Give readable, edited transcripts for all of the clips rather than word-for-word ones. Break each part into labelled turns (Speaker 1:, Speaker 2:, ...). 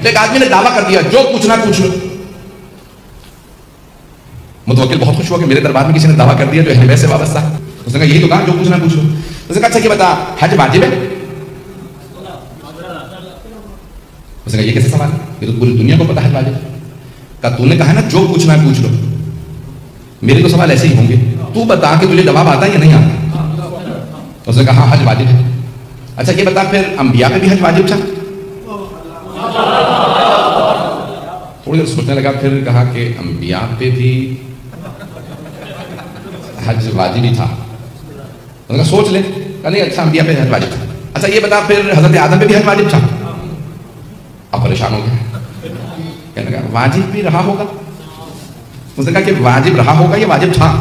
Speaker 1: تو ایک آدمی نے دعویٰ کر دیا جو پوچھنا پوچھ لو. متوکل بہت خوش ہوا کہ میرے دربار میں کسی نے دعویٰ کر دیا جو اہل بیت سے وابستہ ہے. اس نے کہا یہی تو کہا جو پوچھنا پوچھ لو. اس نے کہا اچھا یہ بتا حج واجب ہے؟ اس نے کہا یہ کیسے سوال ہے, یہ تو پوری دنیا کو پتا حج واجب ہے. کہا تو نے کہا نا جو پوچھنا پوچھ لو, میرے تو سوال ایسے ہی ہوں گے, تو بتا کہ تجھے جواب آتا ہے یا نہیں آتا. اس نے کہا ہاں حج واجب ہے. اچھا یہ بتا پھر انبیاء پہ بھی حج واجب تھا؟ تھوڑی دیر سوچنے لگا, پھر کہا کہ انبیاء پہ بھی حج واجب ہی تھا. انہوں نے کہا سوچ لے. کہا نہیں اچھا انبیاء پہ حج واجب تھا. اچھا یہ بتا پھر حضرت آدم پہ بھی حج واجب تھا؟ اب پریشان ہو گیا, کہنے لگا واجب بھی رہا ہوگا. اس نے کہا کہ واجب رہا ہوگا یا واجب تھا؟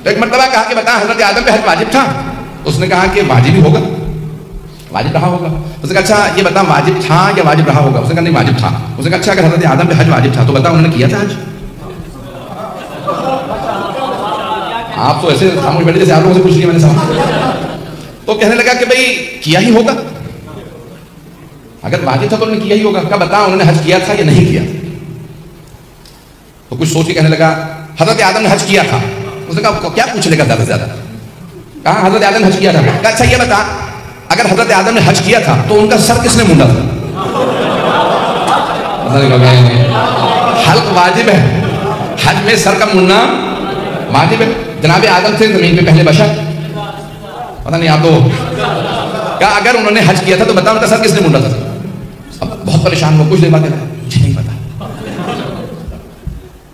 Speaker 1: تو ایک مرتبہ کہا کہ بتا حضرت آدم پہ حج واجب تھا؟ اس نے کہا کہ واجب ہی ہوگا, واجب رہا ہوگا. اس نے کہا اچھا یہ بتا واجب تھا یا واجب رہا ہوگا؟ اس نے کہا نہیں واجب تھا. اس نے کہا اچھا اگر حضرت آدم پہ حج واجب تھا تو بتا انہوں نے کیا تھا حج؟ آپ تو ایسے خاموش بیٹھے جیسے آپ لوگوں سے پوچھ لیا میں نے سوال. تو کہنے لگا کہ بھائی کیا ہی ہوگا, اگر واجب تھا تو انہوں نے کیا ہی ہوگا. کہا بتا انہوں نے حج کیا تھا یا نہیں کیا؟ تو کچھ سوچ کے کہنے لگا حضرت آدم نے حج کیا تھا. اس نے کہا کیا پوچھ لے گا زیادہ سے زیادہ, کہا حضرت آدم نے حج کیا تھا. کہا اچھا یہ بتا اگر حضرت آدم نے حج کیا تھا تو ان کا سر کس نے مونڈا تھا؟ حلق واجب ہے, حج میں سر کا مونڈنا واجب ہے. جناب آدم تھے زمین پہ پہلے بشر, پتہ نہیں آپ تو. کہا اگر انہوں نے حج کیا تھا تو بتا ان کا سر کس نے مونڈا تھا؟ اب بہت پریشان ہوا, کچھ دیر بعد مجھے نہیں پتا.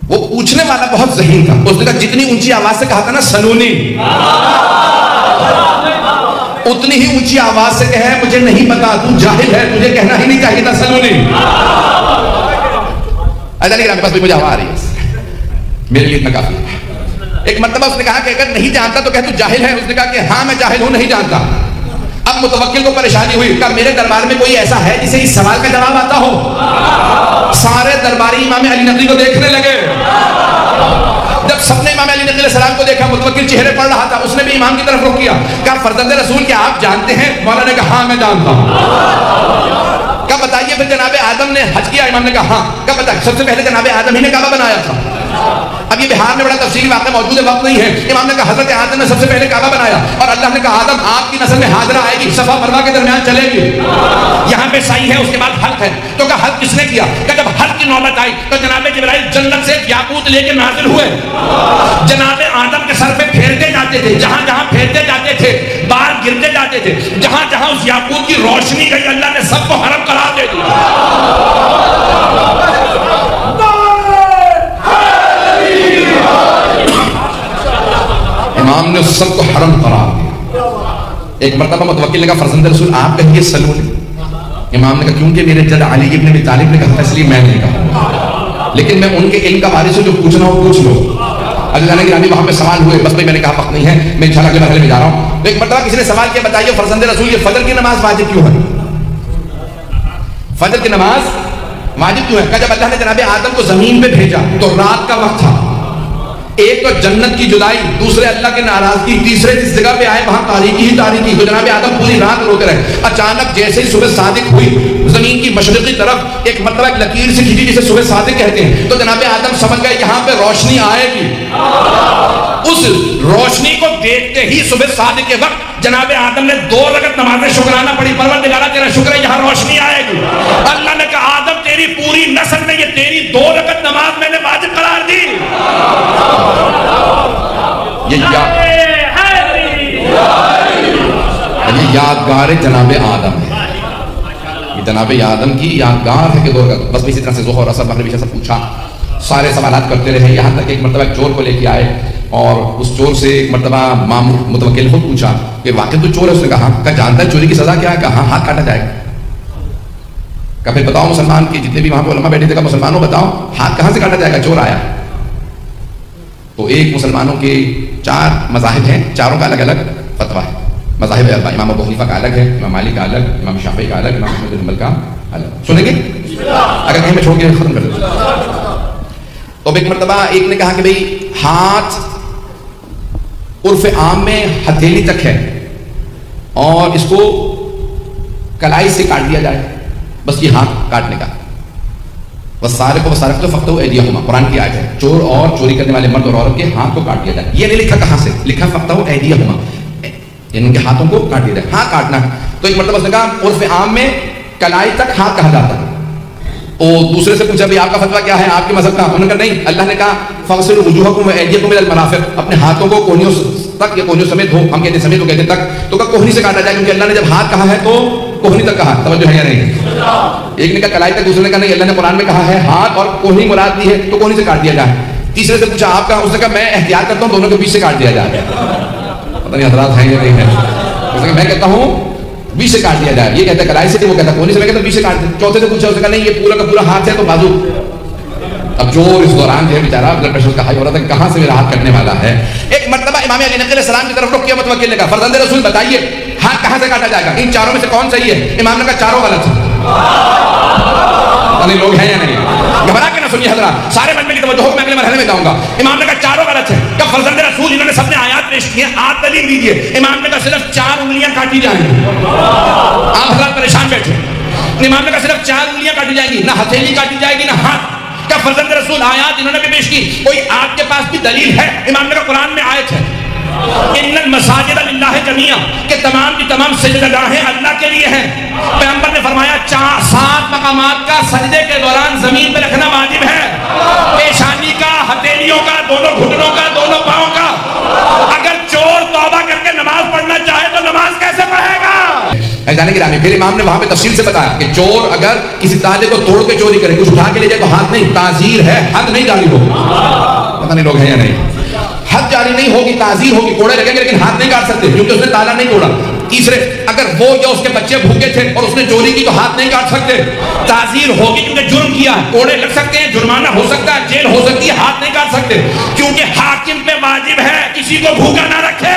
Speaker 1: وہ پوچھنے والا بہت ذہین تھا. اس نے کہا جتنی اونچی آواز سے کہا تھا نا سلونی, اتنی ہی اونچی آواز سے کہے مجھے نہیں پتا, تو جاہل ہے, تجھے کہنا ہی نہیں چاہیے تھا سلونی. ایسا نہیں کہ بس مجھے ہوا آ رہی ہے, میرے لیے اتنا کافی ہے. ایک مرتبہ اس نے کہا کہ اگر نہیں جانتا تو کہ تو جاہل ہے. اس نے کہا کہ ہاں میں جاہل ہوں, نہیں جانتا. اب متوکل کو پریشانی ہوئی, کہا میرے دربار میں کوئی ایسا ہے جسے اس سوال کا جواب آتا ہو؟ سارے درباری امام علی نقوی کو دیکھنے لگے. جب سب نے امام علی نقوی علیہ السلام کو دیکھا, متوکل چہرے پڑھ رہا تھا, اس نے بھی امام کی طرف رخ کیا. کہا فرزند رسول کیا آپ جانتے ہیں؟ مولا نے کہا ہاں میں جانتا ہوں. کہا بتائیے پھر جناب آدم نے حج کیا؟ امام نے کہا ہاں. کہا بتائیے سب سے پہلے جناب آدم ہی نے کعبہ بنایا تھا. اب یہ بہار میں بڑا تفصیلی واقعہ موجود ہے, وقت نہیں ہے. امام نے کہا حضرت آدم نے سب سے پہلے کعبہ بنایا, اور اللہ نے کہا آدم آپ کی نسل میں حاضرہ آئے گی, صفا مروا کے درمیان چلے گی. یہاں پہ سعی ہے, اس کے بعد حلق ہے. تو کہا حلق کس نے کیا؟ کہ جب حلق کی نوبت آئی تو جناب جبرائیل جنت سے یاقوت لے کے نازل ہوئے. جناب آدم کے سر پہ پھیرتے جاتے تھے, جہاں جہاں پھیرتے جاتے تھے بال گرتے جاتے تھے. جہاں جہاں اس یاقوت کی روشنی گئی اللہ نے سب کو حرم قرار دے دیا. امام نے سب کو حرم قرار دیا. ایک مرتبہ متوکل نے کہا فرزند رسول آپ کہیے سلونی. امام نے کہا کیونکہ میرے جد علی ابن ابی طالب نے کہا اس لیے میں نہیں کہا, لیکن میں ان کے علم کا وارث ہوں, جو پوچھنا ہو پوچھ لو. اللہ جانے گرامی وہاں پہ سوال ہوئے, بس میں نے کہا وقت نہیں ہے, میں انشاءاللہ اگلے مرحلے میں جا رہا ہوں. تو ایک مرتبہ کسی نے سوال کیا بتائیے فرزند رسول یہ فجر کی نماز واجب کیوں ہے؟ فجر کی نماز واجب کیوں ہے؟ کہ جب اللہ نے جناب آدم کو زمین پہ بھیجا تو رات کا وقت تھا, ایک تو جنت کی جدائی, دوسرے اللہ کی ناراضگی, تیسرے جس جگہ پہ آئے وہاں تاریکی ہی تاریکی. تو جناب آدم پوری رات روتے رہے. اچانک جیسے ہی صبح صادق ہوئی, زمین کی مشرقی طرف ایک مرتبہ ایک لکیر سے کھینچی جسے صبح صادق کہتے ہیں, تو جناب آدم سمجھ گئے یہاں پہ روشنی آئے گی. اس روشنی کو دیکھتے ہی صبح صادق کے وقت جناب آدم نے 2 رکعت نماز شکرانہ پڑھی, پروردگارا تیرا شکر ہے یہاں روشنی آئے گی. اللہ نے کہا آدم تیری پوری نسل میں یہ تیری 2 رکعت نماز میں نے واجب قرار دی. یہ یادگار جناب آدم ہے, یہ جناب آدم کی یادگار ہے کہ 2 رکعت. بس اسی طرح سے ظہر اثر مغرب عشاء سب پوچھا, سارے سوالات کرتے رہے, یہاں تک ایک مرتبہ چور کو لے کے آئے, اور اس چور سے ایک مرتبہ متوکل خود پوچھا کہ واقعی تو چور ہے؟ اس نے کہا کہ جانتا ہے چوری کی سزا کیا ہے؟ کہا ہاتھ کاٹا جائے گا. کہ پھر بتاؤ مسلمان کی جتنے بھی وہاں پہ علماء بیٹھے تھے, کہ مسلمانوں بتاؤ ہاتھ کہاں سے کاٹا جائے گا؟ چور آیا. تو ایک مسلمانوں کے 4 مذاہب ہیں, چاروں کا الگ الگ فتویٰ ہے. مذاہب اربعہ, امام ابو حنیفہ کا الگ ہے, امام مالک کا الگ, امام شافعی کا الگ, امام احمد بن حنبل کا الگ. سنیں گے اگر کہیں میں چھوڑ کے ختم کر دوں. تو ایک مرتبہ ایک نے کہا کہ بھئی ہاتھ عرف عام میں ہتھیلی تک ہے اور اس کو کلائی سے کاٹ دیا جائے. بس یہ ہاتھ کاٹنے کا. والسارق والسارقۃ فاقطعوا ایدیہما، قرآن کی آیت ہے. چور اور چوری کرنے والے مرد اور عورت کے ہاتھ کو کاٹ دیا جائے. یہ نہیں لکھا کہاں سے، لکھا فاقطعوا ایدیہما، یعنی ان کے ہاتھوں کو کاٹ دیا جائے. ہاتھ کاٹنا. تو ایک مرتبہ اس نے کہا عرف عام میں کلائی تک ہاتھ کہا جاتا ہے. اور دوسرے سے پوچھا بھی آپ کا فتویٰ کیا ہے، آپ کے مذہب کا؟ انہوں نے کہا نہیں، اللہ نے کہا فاغسلوا وجوہکم وایدیکم الی المرافق، اپنے ہاتھوں کو کوہنیوں تک یا کوہنیوں سمیت ہو، ہم کہتے ہیں سمیت، وہ کہتے ہیں تک، تو کہا کوہنی سے کاٹا جائے، کیونکہ اللہ نے جب ہاتھ کہا ہے تو کوہنی تک کہا. توجہ ہے یا نہیں؟ ایک نے کہا کلائی تک، دوسرے نے کہا نہیں، اللہ نے قرآن میں کہا ہے ہاتھ اور کوہنی مراد دی ہے تو کوہنی سے کاٹ دیا جائے. تیسرے سے پوچھا آپ کا، اس نے کہا میں احتیاط کرتا ہوں دونوں کے بیچ سے کاٹ دیا جائے. پتہ نہیں حضرات ہیں یا نہیں ہے. اس نے کہا میں کہتا ہوں بیچ سے کاٹ دیا جائے. یہ کہتا ہے کلائی سے، وہ کہتا ہے کوہنی سے، میں کہتا ہوں بیچ سے کاٹ دیا. چوتھے سے پوچھا، اس نے کہا نہیں یہ پورا کا پورا ہاتھ ہے تو بازو. اب جو اس دوران جو ہے بیچارہ بلڈ پریشر کا ہائی ہو رہا تھا، کہاں سے میرا ہاتھ کٹنے والا ہے. ایک مرتبہ امام علی علیہ السلام کی طرف رخ کیا متوکل نے کہا فرزند رسول بتائیے ہاتھ کہاں سے کاٹا جائے گا، ان چاروں میں سے کون صحیح ہے؟ امام نے کہا چاروں غلط ہیں. لوگ ہیں یا نہیں؟ گھبرا کے نہ سنیے حضرات، سارے من میں کی توجہ ہو، میں اگلے مرحلے میں جاؤں گا. امام نے کہا چاروں غلط ہیں. کب فرزند رسول انہوں نے سب نے آیات پیش کی ہیں، آپ دلیل دیجیے. امام نے کہا صرف 4 انگلیاں کاٹی جائیں گی. آپ حضرات پریشان بیٹھے. امام نے کہا صرف 4 انگلیاں کاٹی جائیں گی، نہ ہتھیلی کاٹی جائے گی نہ ہاتھ. کیا فرزند رسول آیات انہوں نے بھی پیش کی، کوئی آپ کے پاس بھی دلیل ہے؟ امام نے کہا قرآن میں آیت ہے ان المساجد للہ جمیعا، کہ تمام کی تمام سجدگاہیں اللہ کے لیے ہیں. پیغمبر نے فرمایا 7 مقامات کا سجدے کے دوران زمین پہ رکھنا واجب ہے، پیشانی کا، ہتھیلیوں کا، دونوں گھٹنوں کا، دونوں پاؤں کا. اگر چور توبہ کر کے نماز پڑھنا چاہے تو نماز کیسے پڑھے گا؟ جانے کی رامی. پھر امام نے وہاں پہ تفصیل سے بتایا کہ چور اگر کسی تاجے کو توڑ کے چوری کرے، کچھ اٹھا کے لے جائے تو ہاتھ نہیں، تعزیر ہے، حد نہیں جاری ہوگی. پتہ نہیں لوگ ہیں یا نہیں؟ حد جاری نہیں ہوگی، تعزیر ہوگی، کوڑے لگیں گے لیکن ہاتھ نہیں کاٹ سکتے کیونکہ اس نے تالا نہیں توڑا. تیسرے، اگر وہ یا اس کے بچے بھوکے تھے اور اس نے چوری کی تو ہاتھ نہیں کاٹ سکتے، تعزیر ہوگی کیونکہ جرم کیا ہے. کوڑے لگ سکتے ہیں، جرمانہ ہو سکتا ہے، جیل ہو سکتی ہے، ہاتھ نہیں کاٹ سکتے کیونکہ حاکم پہ واجب ہے کسی کو بھوکا نہ رکھے.